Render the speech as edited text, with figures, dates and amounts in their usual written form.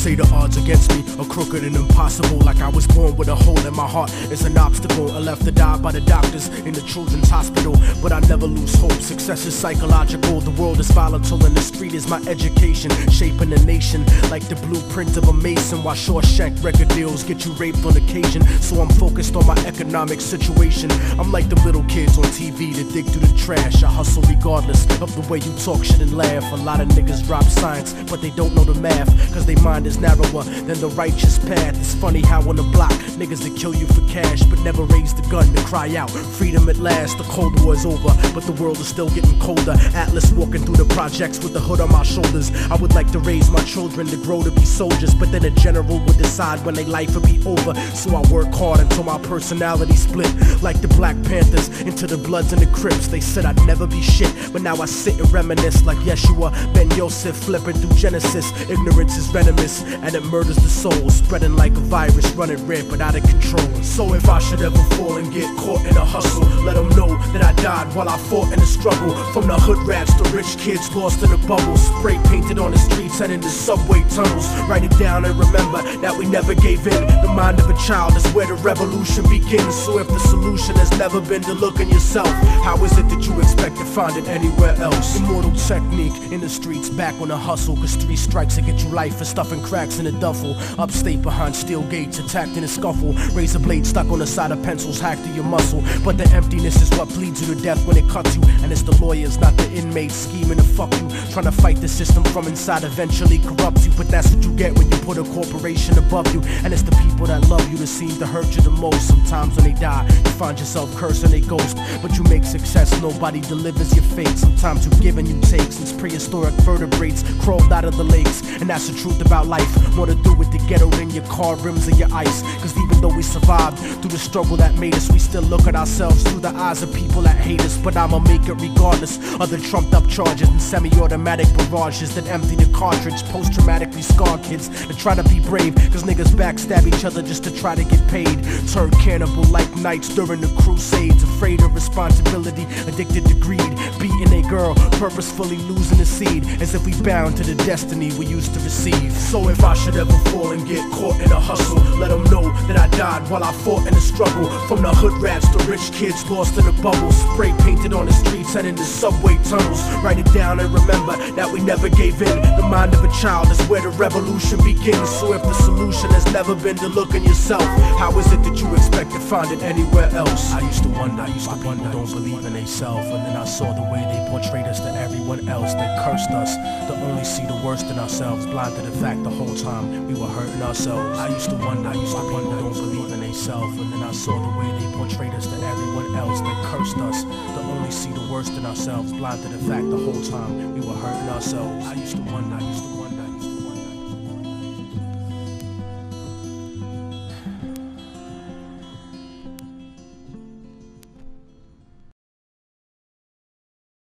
say the odds against me are crooked and impossible, like I was born with a hole in my heart. It's an obstacle, I left to die by the doctors in the children's hospital, but I never lose hope. Success is psychological, the world is volatile, and the street is my education, shaping the nation like the blueprint of a mason. While Shawshank record deals get you raped on occasion, so I'm focused on my economic situation. I'm like the little kids on TV that dig through the trash. I hustle regardless of the way you talk shit and laugh. A lot of niggas drop science, but they don't know the math, cause they mind is narrower than the righteous path. It's funny how on the block, niggas that kill you for cash, but never raise the gun to cry out freedom at last. The Cold War is over, but the world is still getting colder. Atlas walking through the projects with the hood on my shoulders. I would like to raise my children to grow to be soldiers, but then a general would decide when their life would be over. So I work hard until my personality split, like the Black Panthers into the Bloods and the Crips. They said I'd never be shit, but now I sit and reminisce like Yeshua Ben Yosef flipping through Genesis. Ignorance is venomous and it murders the soul, spreading like a virus, running rampant out of control. So if I should ever fall and get caught in a hustle, let them know that I died while I fought in the struggle. From the hood rats to rich kids lost in the bubbles, spray painted on the streets and in the subway tunnels. Write it down and remember that we never gave in. The mind of a child is where the revolution begins. So if the solution has never been to look in yourself, how is it that you expect to find it anywhere else? Immortal technique in the streets, back on the hustle, cause 3 strikes to get you life for stuffing cracks in a duffel. Upstate behind steel gates, attacked in a scuffle. Razor blade stuck on the side of pencils, hacked to your muscle. But the emptiness is what bleeds you to death when it cuts you, and it's the lawyers, not the inmates, scheming to fuck you, trying to fight the system from inside, eventually corrupt you. But that's what you get when you put a corporation above you, and it's the people that love you that seem to hurt you the most. Sometimes when they die, you find yourself cursing a ghost, but you make success, nobody delivers your fate. Sometimes you give and you take, since prehistoric vertebrates crawled out of the lakes. And that's the truth about life, more to do with the ghetto than your car rims or your ice. Cause even though we survived through the struggle that made us, we still look at ourselves through the eyes of people that hate us. But I'ma make it regardless of the trumped up charges and semi-automatic barrages that empty the cartridge. Post-traumatically scarred kids that try to be brave, cause niggas backstab each other just to try to get paid. Turned cannibal like knights during the crusades, afraid of responsibility, addicted to greed, beating a girl, purposefully losing the seed, as if we bound to the destiny we used to receive. So if I should ever fall and get caught in a hustle, let them know that I died while I fought in the struggle. From the hood rats to rich kids lost in the bubbles, spray painted on the streets and in the subway tunnels. Write it down and remember that we never gave in. The mind of a child is where the revolution begins. So if the solution has never been to look in yourself, how is it that you expect to find it anywhere else? I used to wonder why people don't believe in themselves, and then I saw the way they portrayed us to everyone else. They cursed us to only see the worst in ourselves, blind to the fact the whole time we were hurting ourselves. I used to wonder why people don't believe in themselves, and then I saw the way they portrayed us to everyone else. They cursed us to only see the worst in ourselves, blind to the fact the whole time we were hurting ourselves. I used to wonder